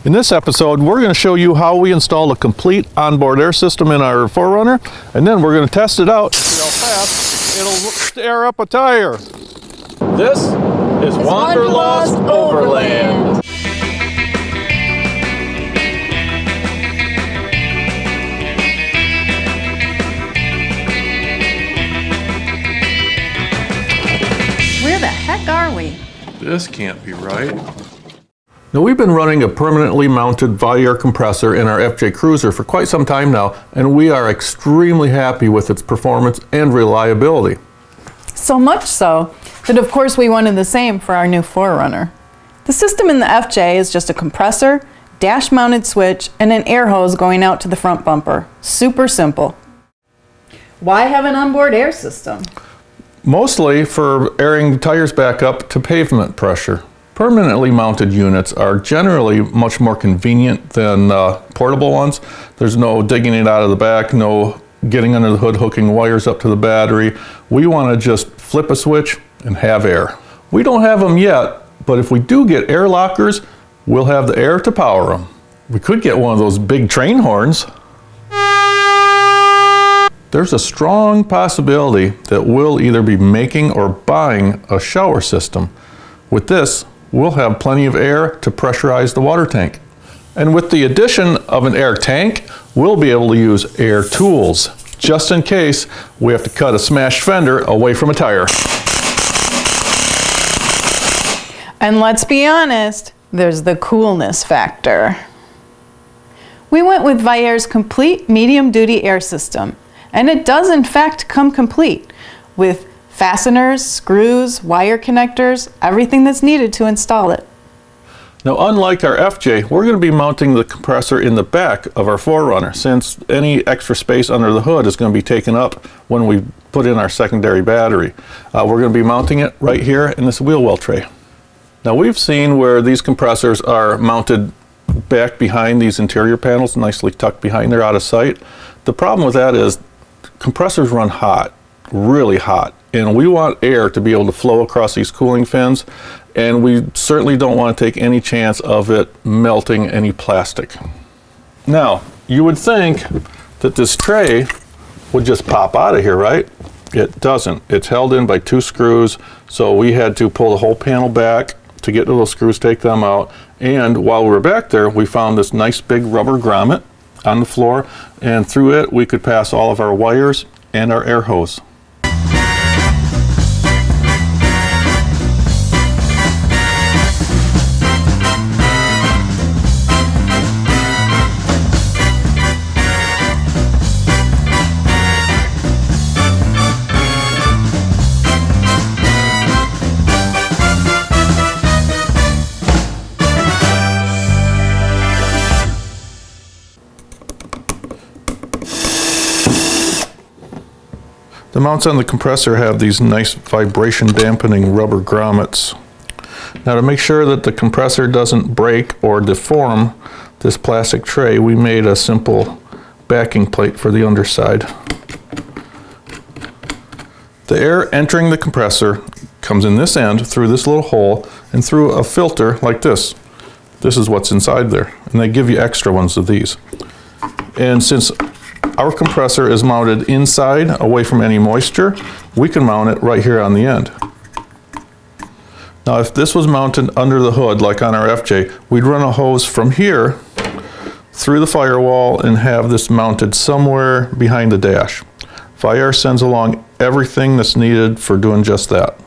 In this episode, we're going to show you how we install a complete onboard air system in our 4Runner, and then we're going to test it out, see how fast it'll air up a tire. This is Wanderlust Overland. Where the heck are we? This can't be right. Now, we've been running a permanently mounted Viair compressor in our FJ Cruiser for quite some time now, and we are extremely happy with its performance and reliability. So much so that of course we wanted the same for our new 4Runner. The system in the FJ is just a compressor, dash mounted switch, and an air hose going out to the front bumper. Super simple. Why have an onboard air system? Mostly for airing tires back up to pavement pressure. Permanently mounted units are generally much more convenient than portable ones. There's no digging it out of the back, no getting under the hood, hooking wires up to the battery. We want to just flip a switch and have air. We don't have them yet, but if we do get air lockers, we'll have the air to power them. We could get one of those big train horns. There's a strong possibility that we'll either be making or buying a shower system. With this, we'll have plenty of air to pressurize the water tank. And with the addition of an air tank, we'll be able to use air tools, just in case we have to cut a smashed fender away from a tire. And let's be honest, there's the coolness factor. We went with Viair's complete medium duty air system, and it does in fact come complete with fasteners, screws, wire connectors, everything that's needed to install it. Now, unlike our FJ, we're going to be mounting the compressor in the back of our 4Runner, since any extra space under the hood is going to be taken up when we put in our secondary battery. We're going to be mounting it right here in this wheel well tray. Now, we've seen where these compressors are mounted back behind these interior panels, nicely tucked behind there out of sight. The problem with that is compressors run hot, really hot. And we want air to be able to flow across these cooling fins, and we certainly don't want to take any chance of it melting any plastic. Now, you would think that this tray would just pop out of here, right? It doesn't. It's held in by 2 screws, so we had to pull the whole panel back to get to those screws, take them out, and while we were back there, we found this nice big rubber grommet on the floor, and through it we could pass all of our wires and our air hose. The mounts on the compressor have these nice vibration dampening rubber grommets. Now, to make sure that the compressor doesn't break or deform this plastic tray, we made a simple backing plate for the underside. The air entering the compressor comes in this end through this little hole and through a filter like this. This is what's inside there, and they give you extra ones of these. And since our compressor is mounted inside, away from any moisture, we can mount it right here on the end. Now, if this was mounted under the hood, like on our FJ, we'd run a hose from here through the firewall and have this mounted somewhere behind the dash. Viair sends along everything that's needed for doing just that.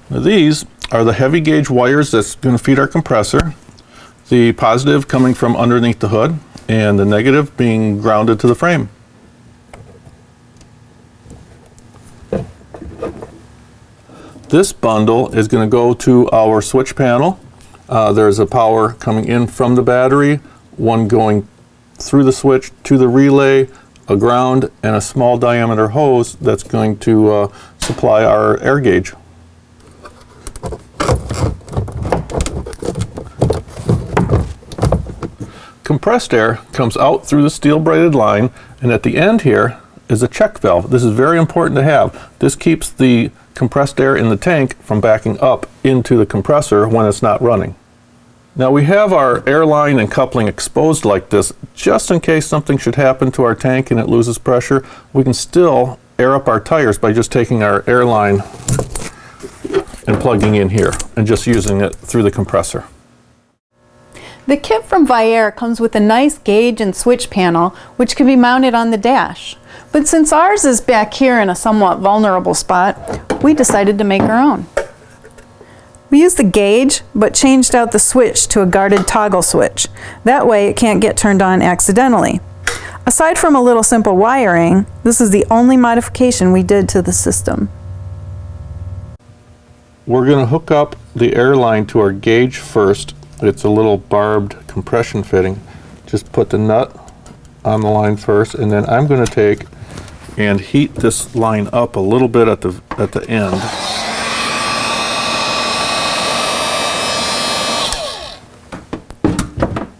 Now, these are the heavy gauge wires that's going to feed our compressor. The positive coming from underneath the hood, and the negative being grounded to the frame. This bundle is going to go to our switch panel. There's a power coming in from the battery, one going through the switch to the relay, a ground, and a small diameter hose that's going to supply our air gauge. Compressed air comes out through the steel braided line, and at the end here is a check valve. This is very important to have. This keeps the compressed air in the tank from backing up into the compressor when it's not running. Now we have our air line and coupling exposed like this, just in case something should happen to our tank and it loses pressure. We can still air up our tires by just taking our air line and plugging in here and just using it through the compressor. The kit from Viair comes with a nice gauge and switch panel which can be mounted on the dash. But since ours is back here in a somewhat vulnerable spot, we decided to make our own. We used the gauge, but changed out the switch to a guarded toggle switch. That way it can't get turned on accidentally. Aside from a little simple wiring, this is the only modification we did to the system. We're going to hook up the air line to our gauge first. It's a little barbed compression fitting. Just put the nut on the line first, and then I'm going to take and heat this line up a little bit at the end.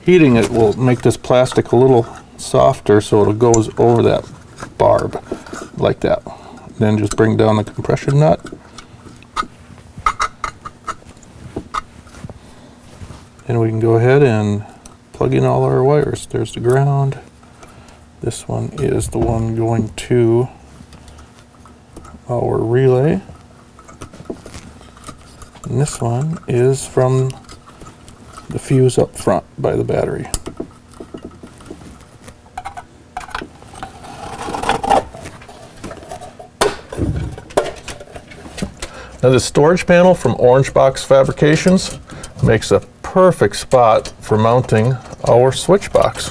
Heating it will make this plastic a little softer so it goes over that barb like that. Then just bring down the compression nut. And we can go ahead and plug in all our wires. There's the ground. This one is the one going to our relay. And this one is from the fuse up front by the battery. Now this storage panel from Orange Box Fabrications makes a perfect spot for mounting our switch box.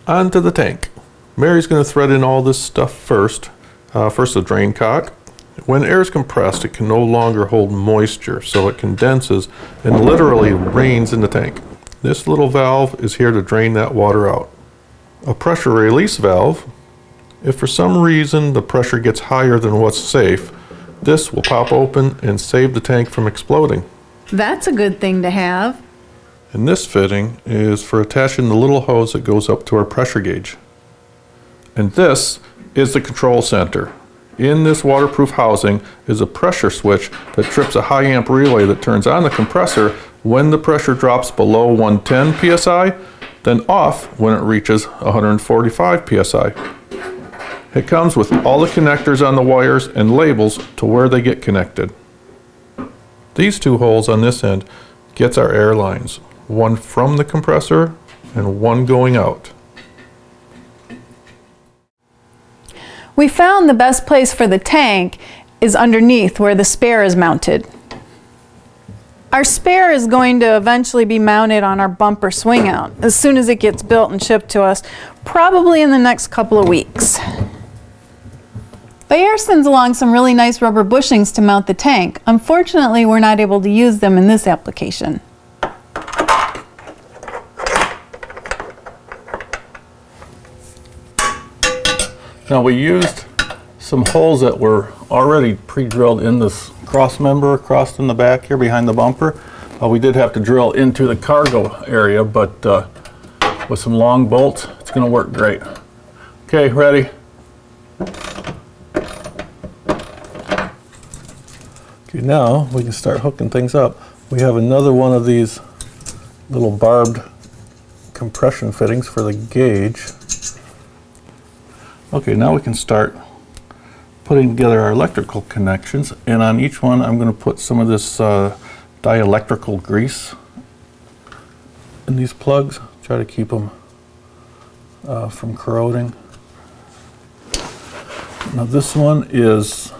Onto the tank. Mary's going to thread in all this stuff first. First the drain cock. When air is compressed, it can no longer hold moisture, so it condenses and literally rains in the tank. This little valve is here to drain that water out. A pressure release valve. If for some reason the pressure gets higher than what's safe, this will pop open and save the tank from exploding. That's a good thing to have. And this fitting is for attaching the little hose that goes up to our pressure gauge. And this is the control center. In this waterproof housing is a pressure switch that trips a high amp relay that turns on the compressor when the pressure drops below 110 psi, then off when it reaches 145 psi. It comes with all the connectors on the wires and labels to where they get connected. These two holes on this end gets our air lines, one from the compressor and one going out. We found the best place for the tank is underneath where the spare is mounted. Our spare is going to eventually be mounted on our bumper swing out as soon as it gets built and shipped to us, probably in the next couple of weeks. Viair sends along some really nice rubber bushings to mount the tank. Unfortunately, we're not able to use them in this application. Now we used some holes that were already pre-drilled in this cross member across in the back here behind the bumper. We did have to drill into the cargo area, but with some long bolts, it's going to work great. Okay, ready? Okay, now we can start hooking things up. We have another one of these little barbed compression fittings for the gauge. Okay, now we can start putting together our electrical connections, and on each one I'm going to put some of this dielectrical grease in these plugs, try to keep them from corroding. Now this one is,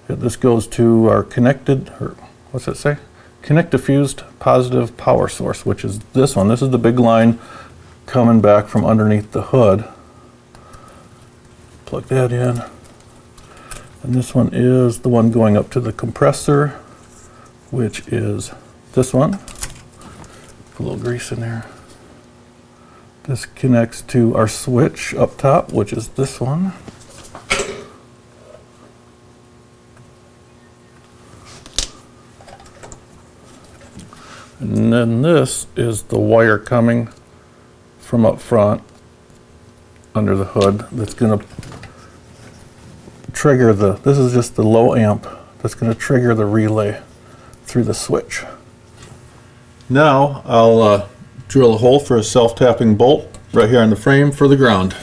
this goes to our connected, or what's it say? Connect diffused positive power source, which is this one. This is the big line coming back from underneath the hood. Plug that in. And this one is the one going up to the compressor, which is this one. Put a little grease in there. This connects to our switch up top, which is this one. And then this is the wire coming from up front under the hood that's going to trigger this is just the low amp that's going to trigger the relay through the switch. Now I'll drill a hole for a self-tapping bolt right here on the frame for the ground.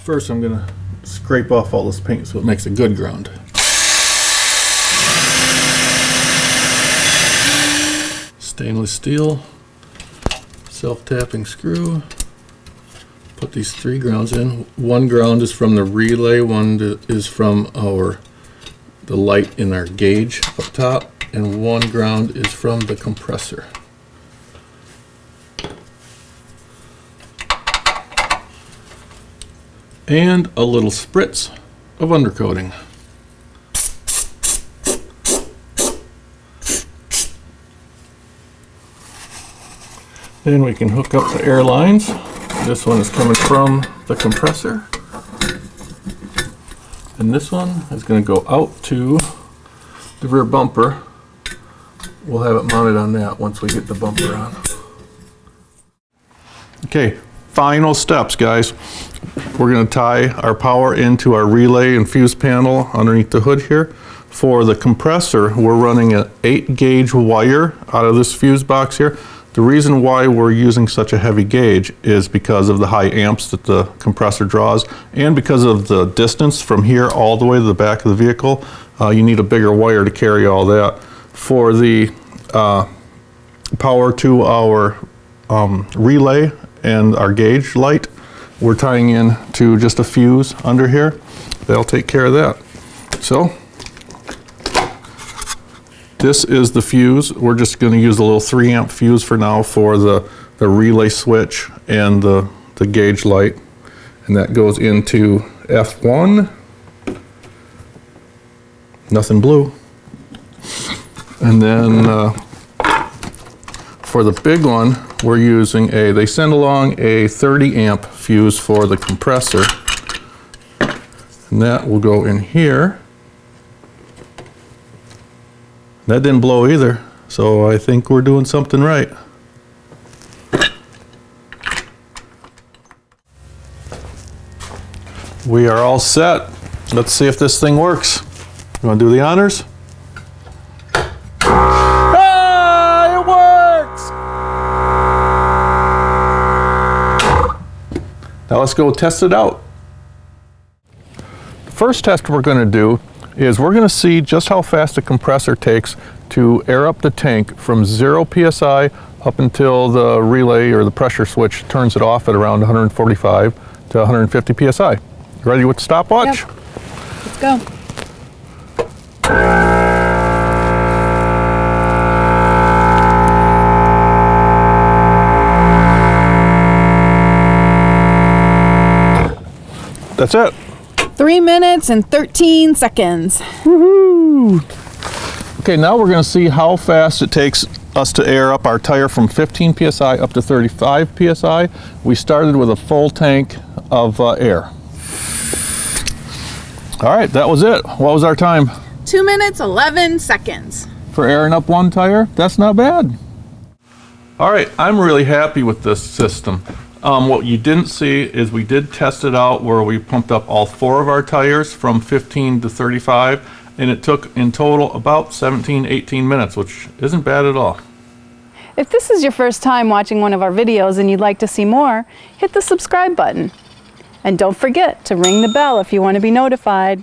First I'm going to scrape off all this paint so it makes a good ground. Stainless steel, self-tapping screw. Put these 3 grounds in. One ground is from the relay, one is from the light in our gauge up top, and one ground is from the compressor. And a little spritz of undercoating. Then we can hook up the air lines. This one is coming from the compressor. And this one is going to go out to the rear bumper. We'll have it mounted on that once we get the bumper on. Okay, final steps, guys. We're going to tie our power into our relay and fuse panel underneath the hood here. For the compressor, we're running an 8-gauge wire out of this fuse box here. The reason why we're using such a heavy gauge is because of the high amps that the compressor draws, and because of the distance from here all the way to the back of the vehicle. You need a bigger wire to carry all that. For the power to our relay and our gauge light, we're tying in to just a fuse under here. That'll take care of that. So this is the fuse. We're just going to use a little 3-amp fuse for now for the relay switch and the gauge light. And that goes into F1. Nothing blue. And then for the big one, we're using they send along a 30-amp fuse for the compressor. And that will go in here. That didn't blow either, so I think we're doing something right. We are all set. Let's see if this thing works. You want to do the honors? Ah, it works! Now let's go test it out. The first test we're going to do is we're going to see just how fast the compressor takes to air up the tank from 0 psi up until the relay or the pressure switch turns it off at around 145 to 150 psi. You ready with the stopwatch? Yep. Let's go. That's it. 3 minutes and 13 seconds. Woohoo! Okay, now we're going to see how fast it takes us to air up our tire from 15 psi up to 35 psi. We started with a full tank of air. All right, that was it. What was our time? 2 minutes, 11 seconds. For airing up one tire? That's not bad. All right, I'm really happy with this system. What you didn't see is we did test it out where we pumped up all 4 of our tires from 15 to 35, and it took in total about 17-18 minutes, which isn't bad at all. If this is your first time watching one of our videos and you'd like to see more, hit the subscribe button. And don't forget to ring the bell if you want to be notified.